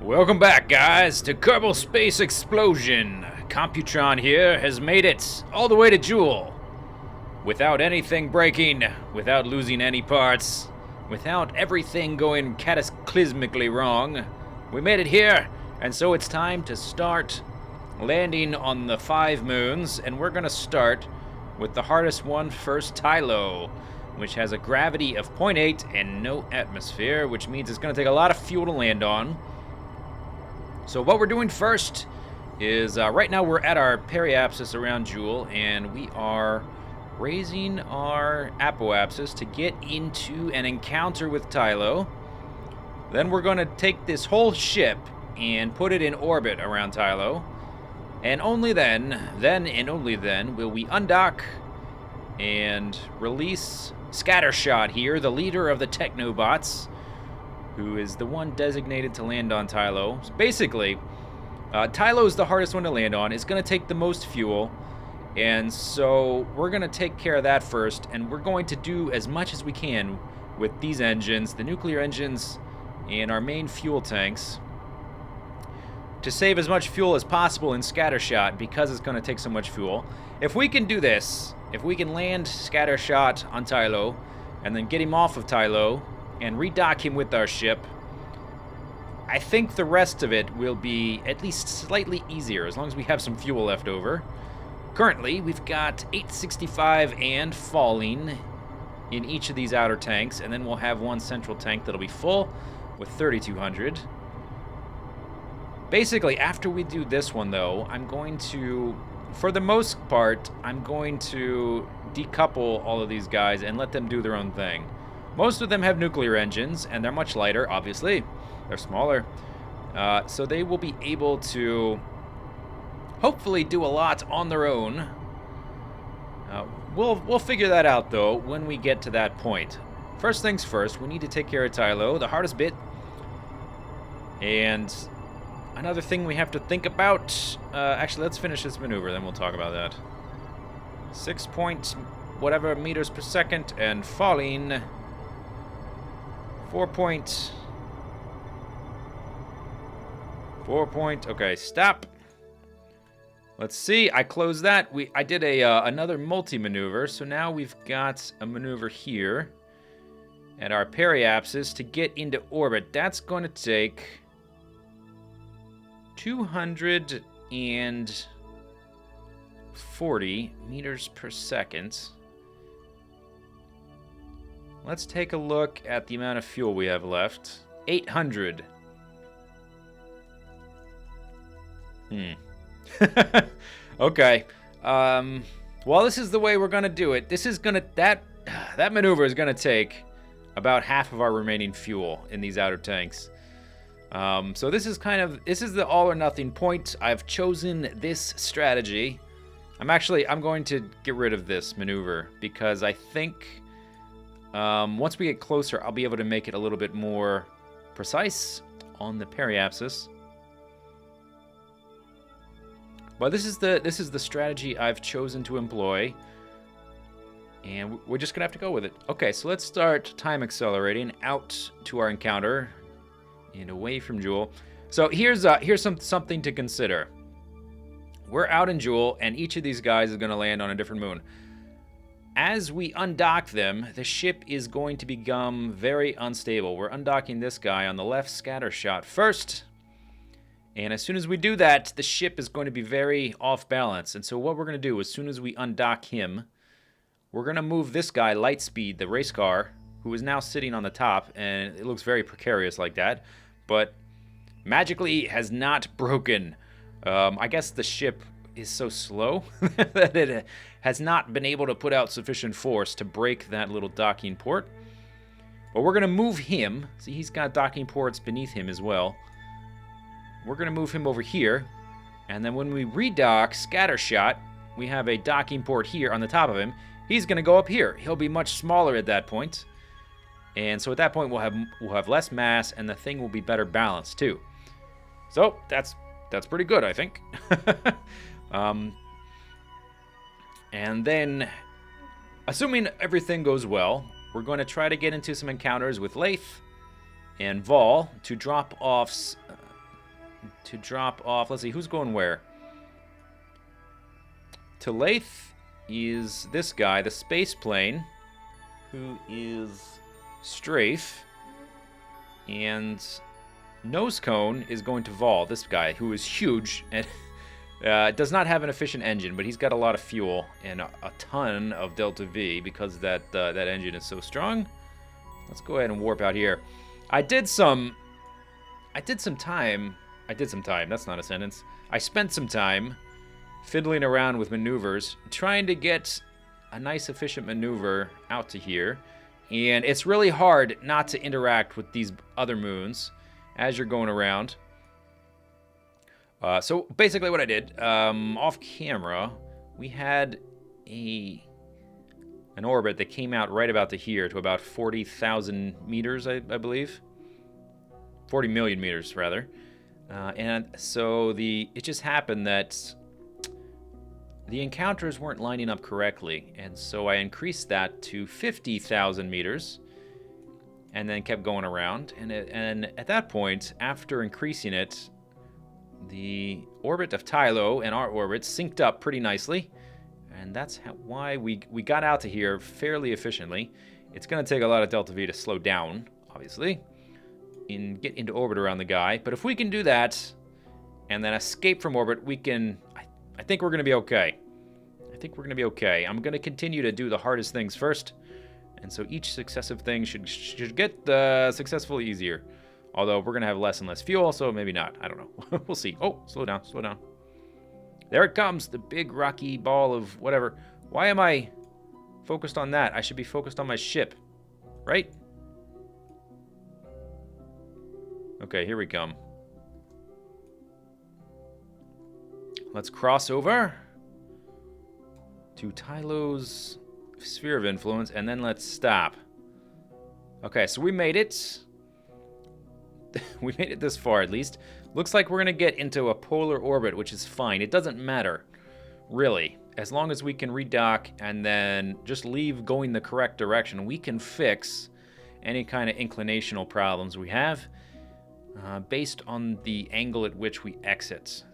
Welcome back, guys, to Kerbal Space Explosion. Computron here has made it all the way to Jool. Without anything breaking, without losing any parts, without everything going cataclysmically wrong, we made it here, and so it's time to start landing on the 5 moons, and we're gonna start with the hardest one first, Tylo, which has a gravity of 0.8 and no atmosphere, which means it's gonna take a lot of fuel to land on. So what we're doing first is, right now we're at our periapsis around Jool, and we are raising our apoapsis to get into an encounter with Tylo. Then we're going to take this whole ship and put it in orbit around Tylo. And only then and only then, will we undock and release Scattershot here, the leader of the Technobots, who is the one designated to land on Tylo. So basically, Tylo is the hardest one to land on. It's going to take the most fuel, and so we're going to take care of that first, and we're going to do as much as we can with these engines, the nuclear engines, and our main fuel tanks, to save as much fuel as possible in Scattershot, because it's going to take so much fuel. If we can do this, if we can land Scattershot on Tylo, and then get him off of Tylo, and redock him with our ship, I think the rest of it will be at least slightly easier, as long as we have some fuel left over. Currently, we've got 865 and falling in each of these outer tanks, and then we'll have one central tank that'll be full with 3,200. Basically, after we do this one, though, I'm going to, for the most part, I'm going to decouple all of these guys and let them do their own thing. Most of them have nuclear engines, and they're much lighter, obviously. They're smaller. So they will be able to hopefully do a lot on their own. We'll figure that out, though, when we get to that point. First things first, we need to take care of Tylo, the hardest bit. And another thing we have to think about... actually, let's finish this maneuver, then we'll talk about that. 6 point whatever meters per second, and falling... 4 point. Okay, stop. Let's see. I closed that. I did another multi-maneuver, so now we've got a maneuver here at our periapsis to get into orbit. That's going to take 240 meters per second. Let's take a look at the amount of fuel we have left. 800. Okay. Well, this is the way we're gonna do it. This is gonna that maneuver is gonna take about half of our remaining fuel in these outer tanks. So this is the all or nothing point. I've chosen this strategy. I'm going to get rid of this maneuver because I think once we get closer, I'll be able to make it a little bit more precise on the periapsis. But this is the strategy I've chosen to employ, and we're just gonna have to go with it. Okay, so let's start time accelerating out to our encounter and away from Jool. So here's something to consider. We're out in Jool, and each of these guys is gonna land on a different moon. As we undock them, the ship is going to become very unstable. We're undocking this guy on the left, Scattershot, first. And as soon as we do that, the ship is going to be very off balance. And so what we're going to do, as soon as we undock him, we're going to move this guy, Lightspeed, the race car, who is now sitting on the top. And it looks very precarious like that. But magically has not broken. I guess the ship is so slow that it has not been able to put out sufficient force to break that little docking port. But we're going to move him. See, he's got docking ports beneath him as well. We're going to move him over here. And then when we redock Scattershot, we have a docking port here on the top of him. He's going to go up here. He'll be much smaller at that point. And so at that point, we'll have less mass, and the thing will be better balanced too. So that's pretty good, I think. And then, assuming everything goes well, we're going to try to get into some encounters with Lath and Vol to drop off to drop off. Let's see, who's going where? Talaith is this guy, the space plane, who is Strafe. And Nosecone is going to Vol, this guy, who is huge and does not have an efficient engine, but he's got a lot of fuel and a ton of Delta V because that engine is so strong. Let's go ahead and warp out here. I did some time, that's not a sentence. I spent some time fiddling around with maneuvers, trying to get a nice efficient maneuver out to here. And it's really hard not to interact with these other moons as you're going around. So basically what I did, off camera, we had an orbit that came out right about to here, to about 40,000 meters, I believe. 40 million meters, rather. And so it just happened that the encounters weren't lining up correctly, and so I increased that to 50,000 meters, and then kept going around. And at that point, after increasing it, the orbit of Tylo and our orbit synced up pretty nicely, and that's why we got out to here fairly efficiently. It's going to take a lot of Delta V to slow down, obviously, and get into orbit around the guy. But if we can do that, and then escape from orbit, we can... I think we're going to be okay. I think we're going to be okay. I'm going to continue to do the hardest things first, and so each successive thing should get successfully easier. Although we're going to have less and less fuel, so maybe not. I don't know. We'll see. Oh, slow down, slow down. There it comes, the big rocky ball of whatever. Why am I focused on that? I should be focused on my ship, right? Okay, here we come. Let's cross over to Tylo's sphere of influence, and then let's stop. Okay, so we made it. We made it this far, at least. Looks like we're going to get into a polar orbit, which is fine. It doesn't matter, really. As long as we can redock and then just leave going the correct direction, we can fix any kind of inclinational problems we have based on the angle at which we exit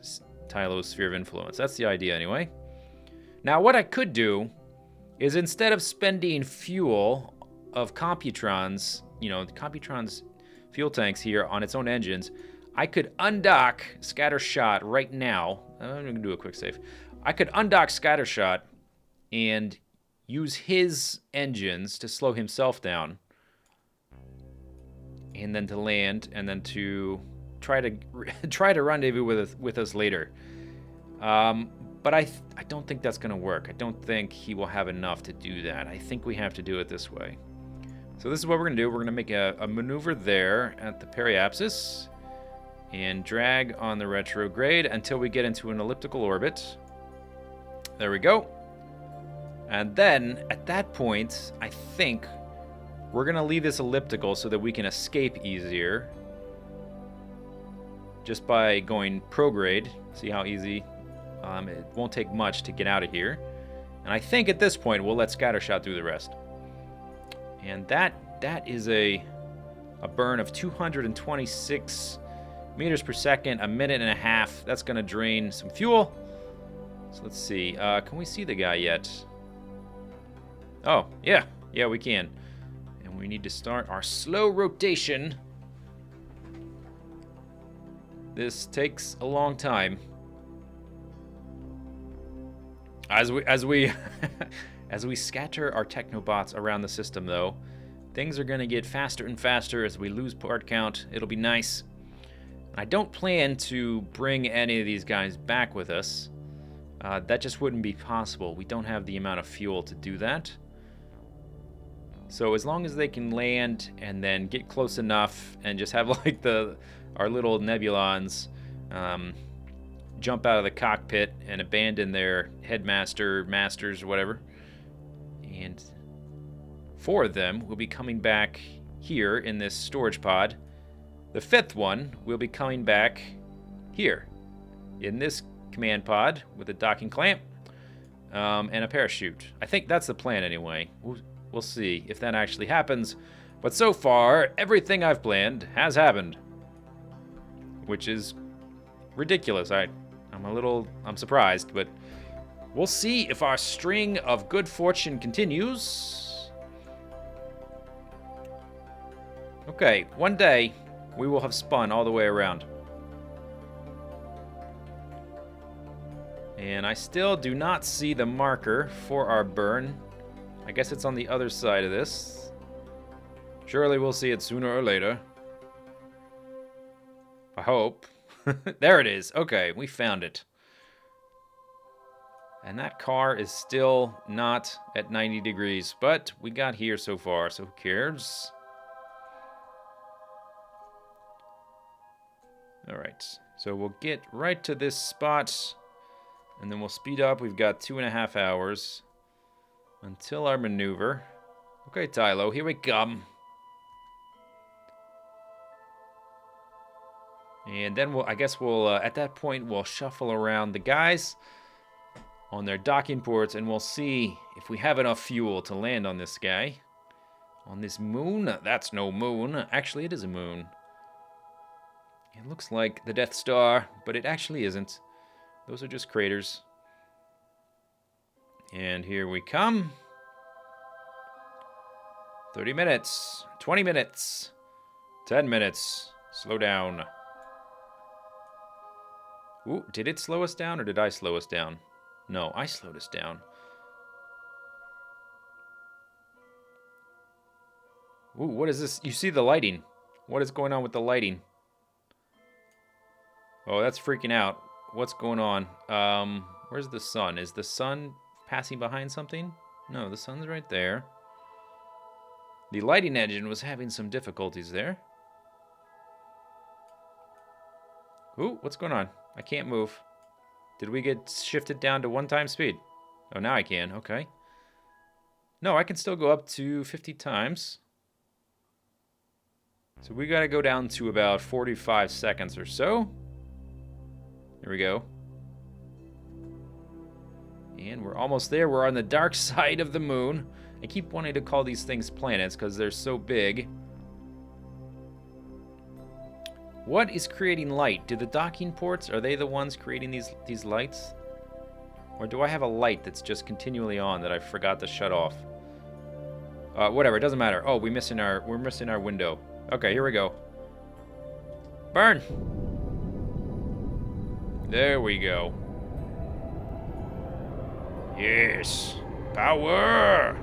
Tylo's sphere of influence. That's the idea, anyway. Now, what I could do is, instead of spending fuel of Computron's, the Computron's fuel tanks here on its own engines, I could undock Scattershot right now. I'm going to do a quick save. I could undock Scattershot and use his engines to slow himself down, and then to land, and then to try to rendezvous with us later. But I don't think that's going to work. I don't think he will have enough to do that. I think we have to do it this way. So this is what we're going to do. We're going to make a maneuver there at the periapsis and drag on the retrograde until we get into an elliptical orbit. There we go. And then, at that point, I think we're going to leave this elliptical so that we can escape easier. Just by going prograde. See how easy? It won't take much to get out of here. And I think at this point, we'll let Scattershot do the rest. And that is a burn of 226 meters per second, a minute and a half. That's going to drain some fuel. So let's see. Can we see the guy yet? Oh, yeah. Yeah, we can. And we need to start our slow rotation. This takes a long time. As we as we scatter our technobots around the system, though, things are going to get faster and faster as we lose part count. It'll be nice. I don't plan to bring any of these guys back with us. That just wouldn't be possible. We don't have the amount of fuel to do that. So as long as they can land and then get close enough and just have like our little Nebulons jump out of the cockpit and abandon their headmaster, masters, or whatever. And 4 of them will be coming back here in this storage pod. The 5th one will be coming back here in this command pod with a docking clamp and a parachute. I think that's the plan anyway. We'll see if that actually happens. But so far, everything I've planned has happened, which is ridiculous. I'm surprised, but we'll see if our string of good fortune continues. Okay, one day we will have spun all the way around. And I still do not see the marker for our burn. I guess it's on the other side of this. Surely we'll see it sooner or later. I hope. There it is. Okay, we found it. And that car is still not at 90 degrees, but we got here so far, so who cares? Alright, so we'll get right to this spot, and then we'll speed up. We've got 2.5 hours until our maneuver. Okay, Tylo, here we come. And then I guess we'll, at that point, we'll shuffle around the guys on their docking ports, and we'll see if we have enough fuel to land on this guy. On this moon? That's no moon. Actually, it is a moon. It looks like the Death Star, but it actually isn't. Those are just craters. And here we come. 30 minutes. 20 minutes. 10 minutes. Slow down. Ooh, did it slow us down, or did I slow us down? No, I slowed us down. Ooh, what is this? You see the lighting. What is going on with the lighting? Oh, that's freaking out. What's going on? Where's the sun? Is the sun passing behind something? No, the sun's right there. The lighting engine was having some difficulties there. Ooh, what's going on? I can't move. Did we get shifted down to 1 times speed? Oh, now I can. Okay. No, I can still go up to 50 times. So we got to go down to about 45 seconds or so. Here we go. And we're almost there. We're on the dark side of the moon. I keep wanting to call these things planets because they're so big. What is creating light? Do the docking ports, are they the ones creating these lights? Or do I have a light that's just continually on that I forgot to shut off? Whatever, it doesn't matter. Oh, we're missing our window. Okay, here we go. Burn! There we go. Yes! Power!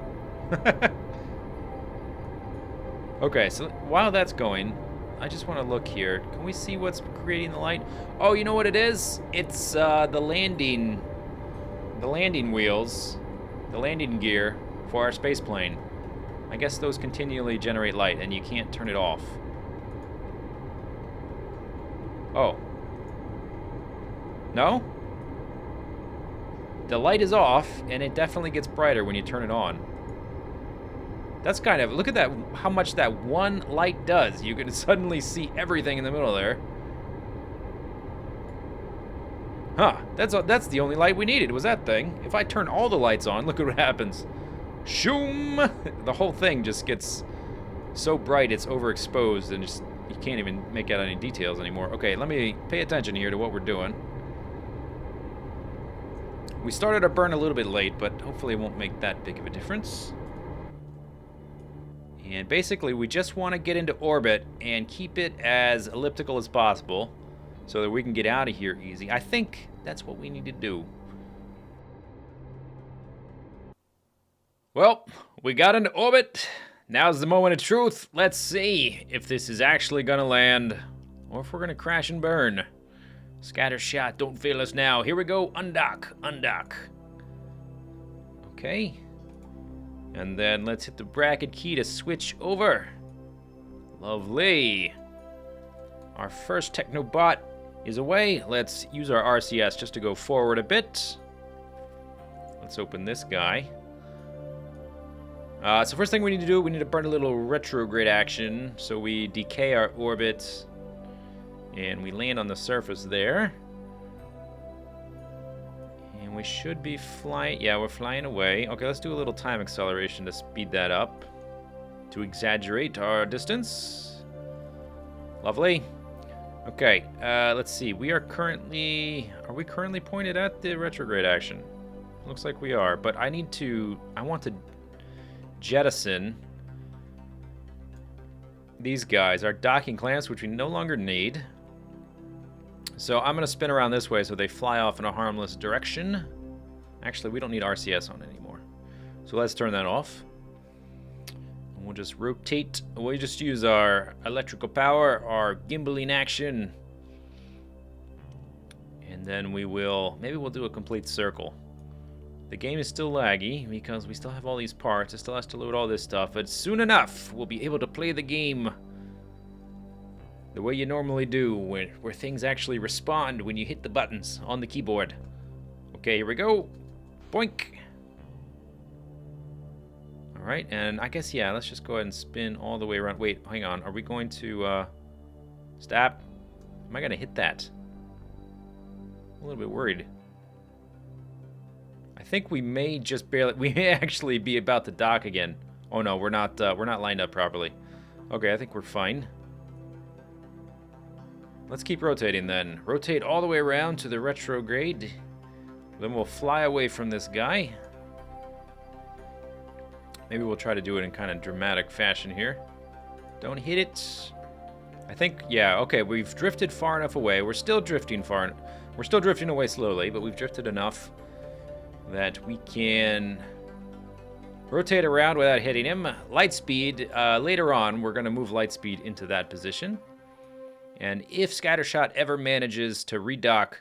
Okay, so while that's going, I just want to look here. Can we see what's creating the light? Oh, you know what it is? It's the landing wheels, the landing gear for our space plane. I guess those continually generate light, and you can't turn it off. Oh. No? The light is off, and it definitely gets brighter when you turn it on. That's kind of, look at that, how much that one light does. You can suddenly see everything in the middle there. Huh, that's the only light we needed, was that thing. If I turn all the lights on, look at what happens. Shoom! The whole thing just gets so bright it's overexposed and just, you can't even make out any details anymore. Okay, let me pay attention here to what we're doing. We started our burn a little bit late, but hopefully it won't make that big of a difference. And basically, we just want to get into orbit and keep it as elliptical as possible so that we can get out of here easy. I think that's what we need to do. Well, we got into orbit. Now's the moment of truth. Let's see if this is actually going to land or if we're going to crash and burn. Scattershot, don't fail us now. Here we go. Undock. Undock. Okay. And then let's hit the bracket key to switch over. Lovely. Our first Technobot is away. Let's use our RCS just to go forward a bit. Let's open this guy. So first thing we need to do, we need to burn a little retrograde action. So we decay our orbit and we land on the surface there. And we should be flying, yeah, we're flying away. Okay, let's do a little time acceleration to speed that up, to exaggerate our distance. Lovely. Okay, let's see. We are currently... Are we currently pointed at the retrograde action? Looks like we are, but I want to jettison these guys, our docking clamps, which we no longer need. So I'm going to spin around this way so they fly off in a harmless direction. Actually, we don't need RCS on anymore. So let's turn that off. And we'll just rotate. We'll just use our electrical power, our gimbaling action. And then maybe we'll do a complete circle. The game is still laggy because we still have all these parts. It still has to load all this stuff. But soon enough, we'll be able to play the game the way you normally do, where things actually respond when you hit the buttons on the keyboard. Okay, here we go. Boink. All right, and I guess, yeah, let's just go ahead and spin all the way around. Wait, hang on. Are we going to stop? Am I going to hit that? I'm a little bit worried. I think we may just barely... We may actually be about to dock again. Oh, no, we're not lined up properly. Okay, I think we're fine. Let's keep rotating then. Rotate all the way around to the retrograde. Then we'll fly away from this guy. Maybe we'll try to do it in kind of dramatic fashion here. Don't hit it. I think, yeah, okay, we've drifted far enough away. We're still drifting We're still drifting away slowly, but we've drifted enough that we can rotate around without hitting him. Light speed, later on, we're going to move light speed into that position. And if Scattershot ever manages to redock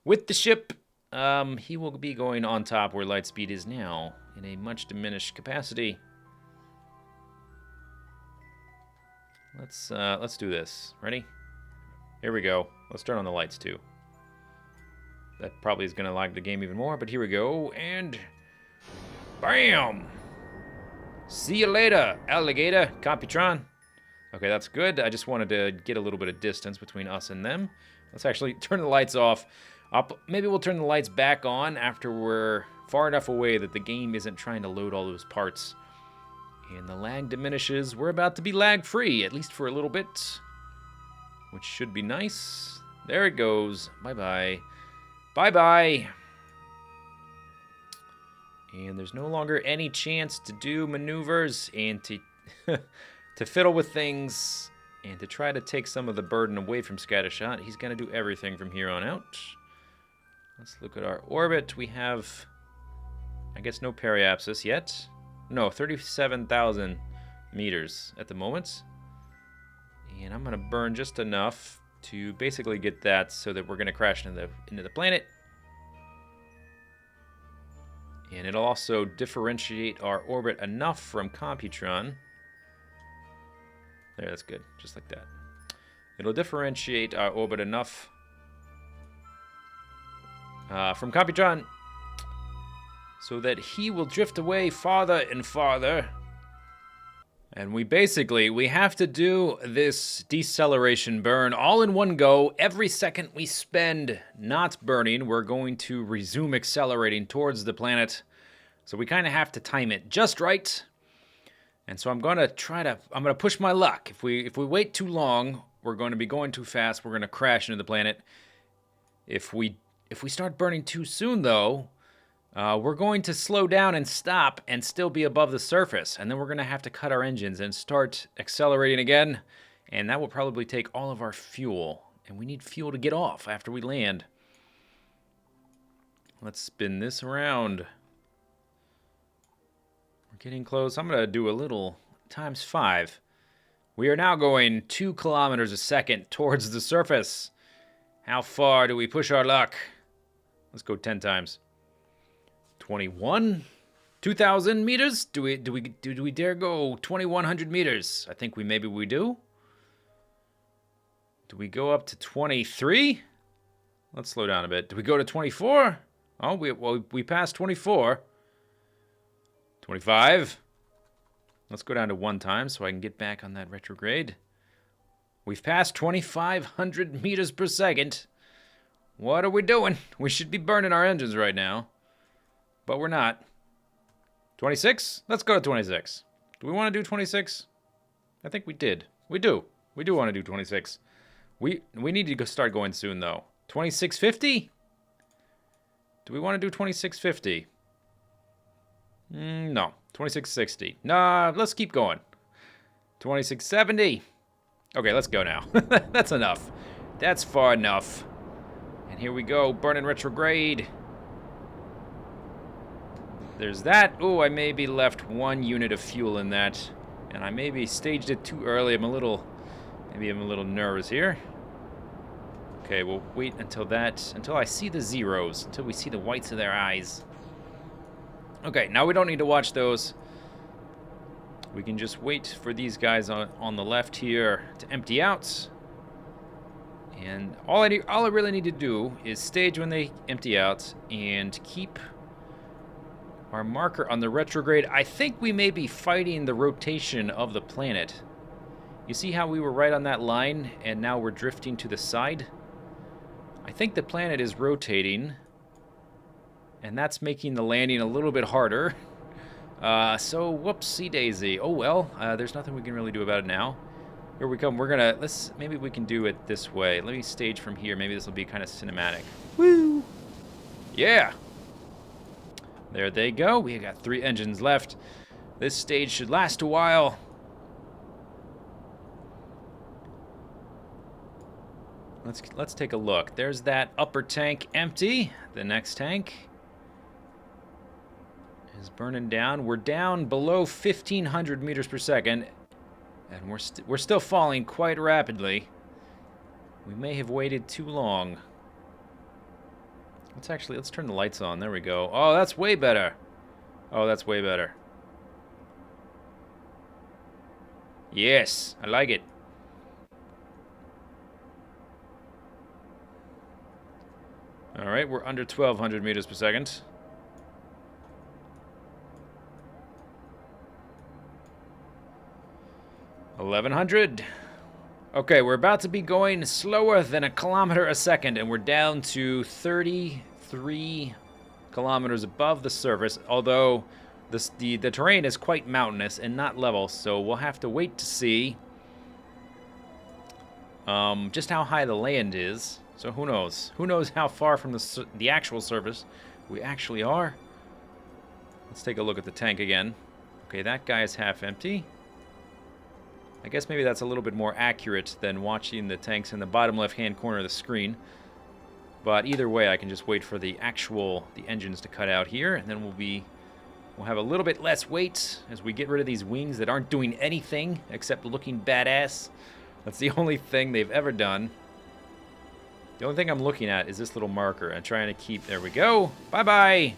with the ship, he will be going on top where light speed is now, in a much diminished capacity. Let's do this. Ready? Here we go. Let's turn on the lights too. That probably is going to lag the game even more, but here we go, and bam! See you later, alligator, Computron. Okay, that's good. I just wanted to get a little bit of distance between us and them. Let's actually turn the lights off. Maybe we'll turn the lights back on after we're far enough away that the game isn't trying to load all those parts. And the lag diminishes. We're about to be lag-free, at least for a little bit, which should be nice. There it goes. Bye-bye. Bye-bye. And there's no longer any chance to do maneuvers and to to fiddle with things and to try to take some of the burden away from Scattershot. He's going to do everything from here on out. Let's look at our orbit. We have, I guess, no periapsis yet. No, 37,000 meters at the moment. And I'm going to burn just enough to basically get that so that we're going to crash into the planet. And it'll also differentiate our orbit enough from Computron. There, that's good. Just like that. It'll differentiate our orbit enough from Computron so that he will drift away farther and farther. And we have to do this deceleration burn all in one go. Every second we spend not burning, we're going to resume accelerating towards the planet. So we kind of have to time it just right. And so I'm going to push my luck. If we wait too long, we're going to be going too fast. We're going to crash into the planet. If we start burning too soon, though, we're going to slow down and stop and still be above the surface. And then we're going to have to cut our engines and start accelerating again. And that will probably take all of our fuel. And we need fuel to get off after we land. Let's spin this around. We're getting close. I'm going to do a little ×5. We are now going 2 kilometers a second towards the surface. How far do we push our luck? Let's go 10 times. 21? 2,000 meters? Do we dare go 2,100 meters? I think maybe we do. Do we go up to 23? Let's slow down a bit. Do we go to 24? Oh, we passed 24. 25. Let's go down to 1 time so I can get back on that retrograde. We've passed 2,500 meters per second. What are we doing? We should be burning our engines right now. But we're not. 26? Let's go to 26. Do we want to do 26? I think we did. We do. We do want to do 26. We need to start going soon, though. 2650? Do we want to do 2650? No. 2660. Nah, let's keep going. 2670. Okay, let's go now. That's enough. That's far enough. And here we go. Burn in retrograde. There's that. Oh, I maybe left 1 unit of fuel in that. And I maybe staged it too early. Maybe I'm a little nervous here. Okay, we'll wait until I see the zeros, until we see the whites of their eyes. Okay, now we don't need to watch those. We can just wait for these guys on the left here to empty out. And all I really need to do is stage when they empty out and keep our marker on the retrograde. I think we may be fighting the rotation of the planet. You see how we were right on that line and now we're drifting to the side? I think the planet is rotating, and that's making the landing a little bit harder. So whoopsie daisy. Oh well, there's nothing we can really do about it now. Here we come. Maybe we can do it this way. Let me stage from here. Maybe this will be kind of cinematic. Woo! Yeah! There they go. We got 3 engines left. This stage should last a while. Let's take a look. There's that upper tank empty. The next tank is burning down. We're down below 1,500 meters per second, and we're still falling quite rapidly. We may have waited too long. Let's turn the lights on. There we go. Oh, that's way better. Oh, that's way better. Yes, I like it. All right, we're under 1,200 meters per second. $1,100. Okay, we're about to be going slower than 1 kilometer a second, and we're down to 33 kilometers above the surface, although the terrain is quite mountainous and not level, so we'll have to wait to see just how high the land is. So who knows? Who knows how far from the actual surface we actually are? Let's take a look at the tank again. Okay, that guy is half empty. I guess maybe that's a little bit more accurate than watching the tanks in the bottom left-hand corner of the screen. But either way, I can just wait for the engines to cut out here, and then we'll have a little bit less weight as we get rid of these wings that aren't doing anything except looking badass. That's the only thing they've ever done. The only thing I'm looking at is this little marker and trying to keep... There we go. Bye-bye.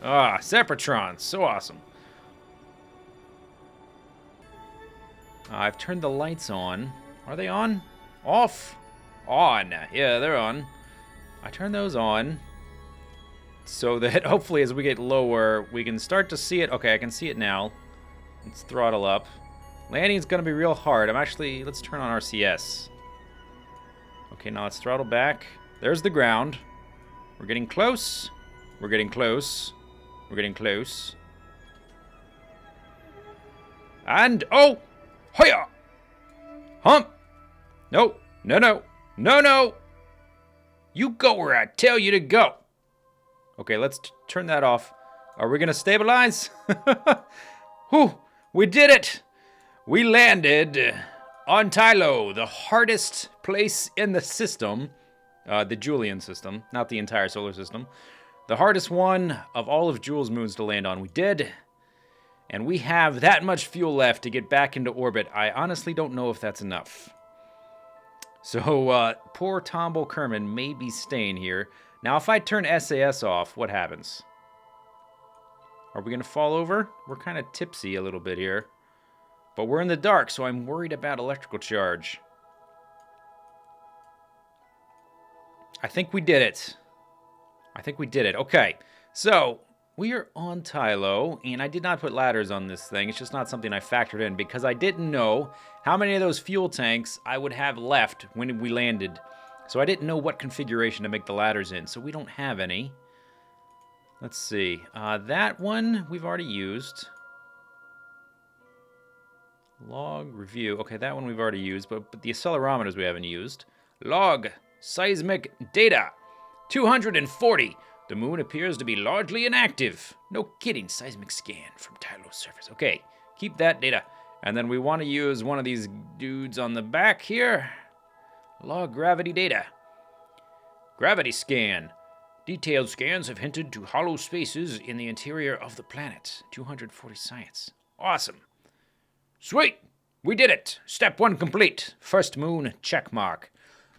Ah, Sepratron. So awesome. I've turned the lights on. Are they on? Off? On. Yeah, they're on. I turned those on so that hopefully as we get lower, we can start to see it. Okay, I can see it now. Let's throttle up. Landing's going to be real hard. Let's turn on RCS. Okay, now let's throttle back. There's the ground. We're getting close. We're getting close. We're getting close. And, oh! Hoya! Hump! No, no, no. No, no! You go where I tell you to go. Okay, let's turn that off. Are we going to stabilize? Whew! We did it! We landed on Tylo, the hardest place in the system. The Julian system, not the entire solar system. The hardest one of all of Jool's moons to land on. We did. And we have that much fuel left to get back into orbit. I honestly don't know if that's enough. So, poor Tombo Kerman may be staying here. Now, if I turn SAS off, what happens? Are we going to fall over? We're kind of tipsy a little bit here. But we're in the dark, so I'm worried about electrical charge. I think we did it. I think we did it. Okay, so we are on Tylo, and I did not put ladders on this thing. It's just not something I factored in because I didn't know how many of those fuel tanks I would have left when we landed. So I didn't know what configuration to make the ladders in, so we don't have any. Let's see. That one we've already used. Log review. Okay, that one we've already used, but the accelerometers we haven't used. Log seismic data. 240. The moon appears to be largely inactive. No kidding. Seismic scan from Tylo surface. Okay, keep that data. And then we want to use one of these dudes on the back here. Log gravity data. Gravity scan. Detailed scans have hinted to hollow spaces in the interior of the planet. 240 science. Awesome. Sweet. We did it. Step 1 complete. First moon check mark.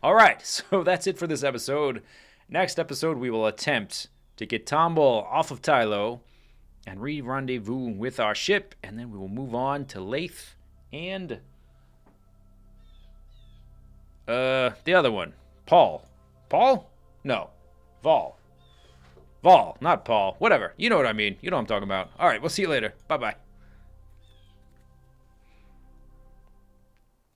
All right, so that's it for this episode. Next episode, we will attempt to get Tomball off of Tylo and re-rendezvous with our ship, and then we will move on to Lath and the other one, Paul. Paul? No, Vol. Vol, not Paul. Whatever. You know what I mean. You know what I'm talking about. All right, we'll see you later. Bye-bye.